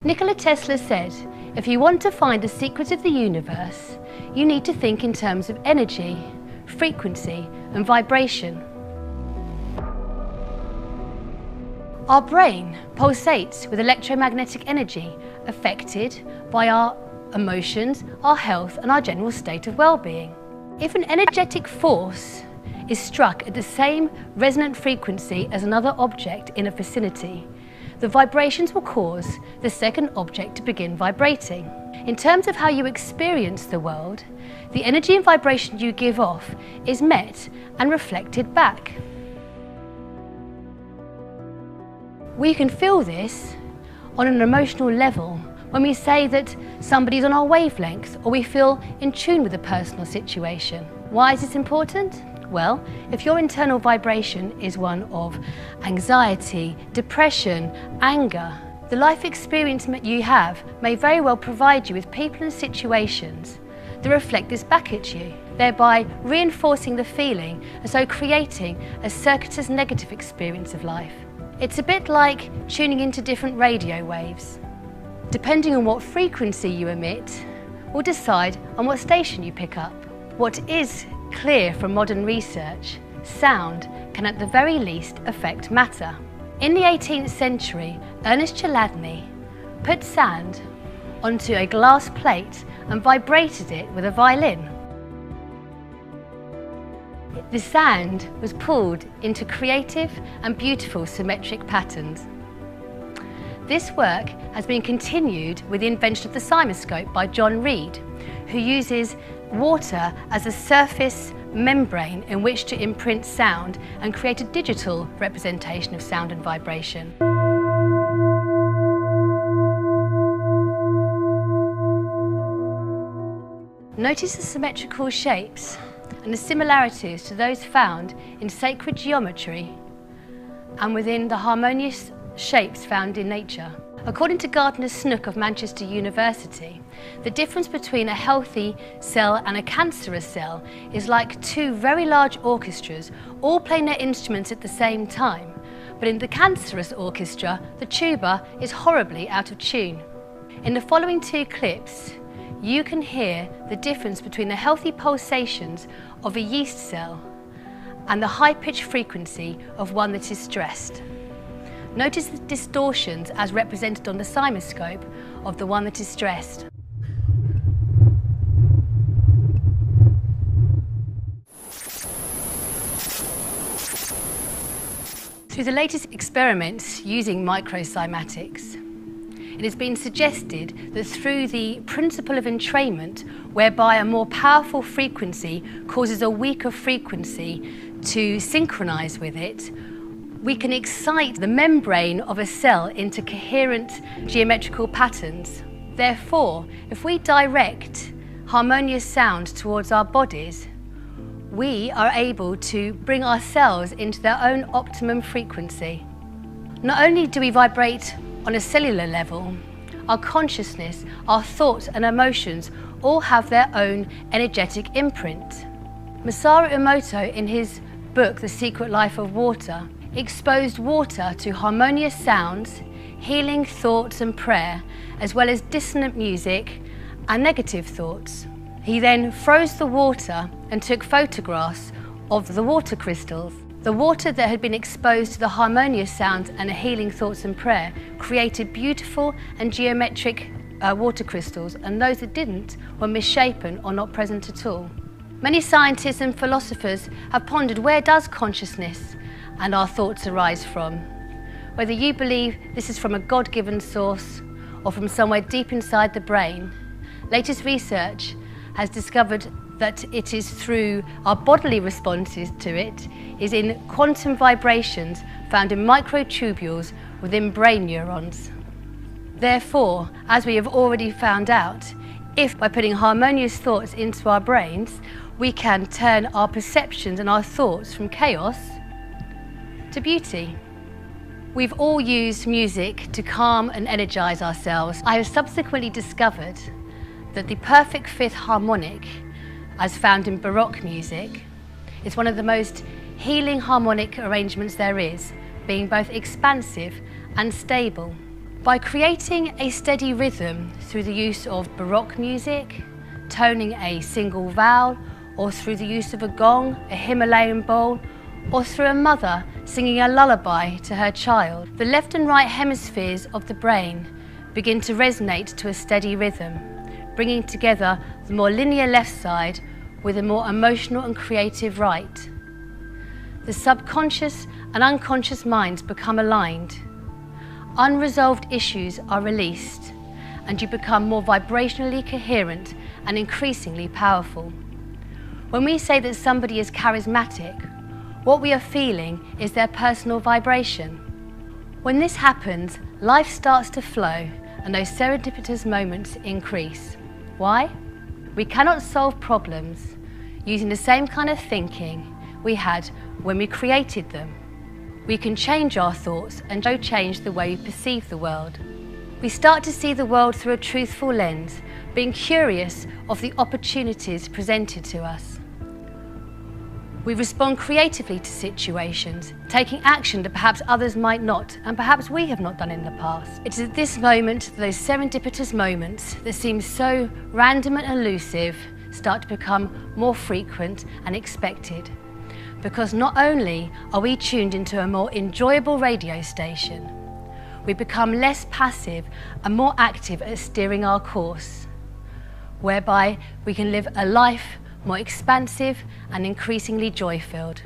Nikola Tesla said, if you want to find the secret of the universe, you need to think in terms of energy, frequency, and vibration. Our brain pulsates with electromagnetic energy affected by our emotions, our health, and our general state of well-being. If an energetic force is struck at the same resonant frequency as another object in a vicinity, the vibrations will cause the second object to begin vibrating. In terms of how you experience the world, the energy and vibration you give off is met and reflected back. We can feel this on an emotional level when we say that somebody's on our wavelength or we feel in tune with a personal situation. Why is this important? Well, if your internal vibration is one of anxiety, depression, anger, the life experience that you have may very well provide you with people and situations that reflect this back at you, thereby reinforcing the feeling and so creating a circuitous negative experience of life. It's a bit like tuning into different radio waves. Depending on what frequency you emit will decide on what station you pick up. What is clear from modern research, sound can at the very least affect matter. In the 18th century, Ernest Chladni put sand onto a glass plate and vibrated it with a violin. The sand was pulled into creative and beautiful symmetric patterns. This work has been continued with the invention of the cymoscope by John Reed, who uses water as a surface membrane in which to imprint sound and create a digital representation of sound and vibration. Notice the symmetrical shapes and the similarities to those found in sacred geometry and within the harmonious shapes found in nature. According to Gardner Snook of Manchester University, the difference between a healthy cell and a cancerous cell is like two very large orchestras all playing their instruments at the same time. But in the cancerous orchestra, the tuba is horribly out of tune. In the following two clips, you can hear the difference between the healthy pulsations of a yeast cell and the high-pitched frequency of one that is stressed. Notice the distortions as represented on the cymoscope of the one that is stressed. Through the latest experiments using microcymatics, it has been suggested that through the principle of entrainment, whereby a more powerful frequency causes a weaker frequency to synchronize with it, we can excite the membrane of a cell into coherent geometrical patterns. Therefore, if we direct harmonious sound towards our bodies, we are able to bring our cells into their own optimum frequency. Not only do we vibrate on a cellular level, our consciousness, our thoughts and emotions all have their own energetic imprint. Masaru Emoto, in his book The Secret Life of Water, exposed water to harmonious sounds, healing thoughts and prayer, as well as dissonant music and negative thoughts. He then froze the water and took photographs of the water crystals. The water that had been exposed to the harmonious sounds and the healing thoughts and prayer created beautiful and geometric water crystals, and those that didn't were misshapen or not present at all. Many scientists and philosophers have pondered, where does consciousness and our thoughts arise from? Whether you believe this is from a God-given source or from somewhere deep inside the brain, latest research has discovered that it is through our bodily responses to it, is in quantum vibrations found in microtubules within brain neurons. Therefore, as we have already found out, if by putting harmonious thoughts into our brains, we can turn our perceptions and our thoughts from chaos to beauty. We've all used music to calm and energize ourselves. I have subsequently discovered that the perfect fifth harmonic, as found in Baroque music, is one of the most healing harmonic arrangements there is, being both expansive and stable. By creating a steady rhythm through the use of Baroque music, toning a single vowel, or through the use of a gong, a Himalayan bowl, or through a mother singing a lullaby to her child, the left and right hemispheres of the brain begin to resonate to a steady rhythm, bringing together the more linear left side with a more emotional and creative right. The subconscious and unconscious minds become aligned. Unresolved issues are released, and you become more vibrationally coherent and increasingly powerful. When we say that somebody is charismatic, what we are feeling is their personal vibration. When this happens, life starts to flow and those serendipitous moments increase. Why? We cannot solve problems using the same kind of thinking we had when we created them. We can change our thoughts and so change the way we perceive the world. We start to see the world through a truthful lens, being curious of the opportunities presented to us. We respond creatively to situations, taking action that perhaps others might not, and perhaps we have not done in the past. It is at this moment, those serendipitous moments that seem so random and elusive, start to become more frequent and expected. Because not only are we tuned into a more enjoyable radio station, we become less passive and more active at steering our course, whereby we can live a life more expansive and increasingly joy-filled.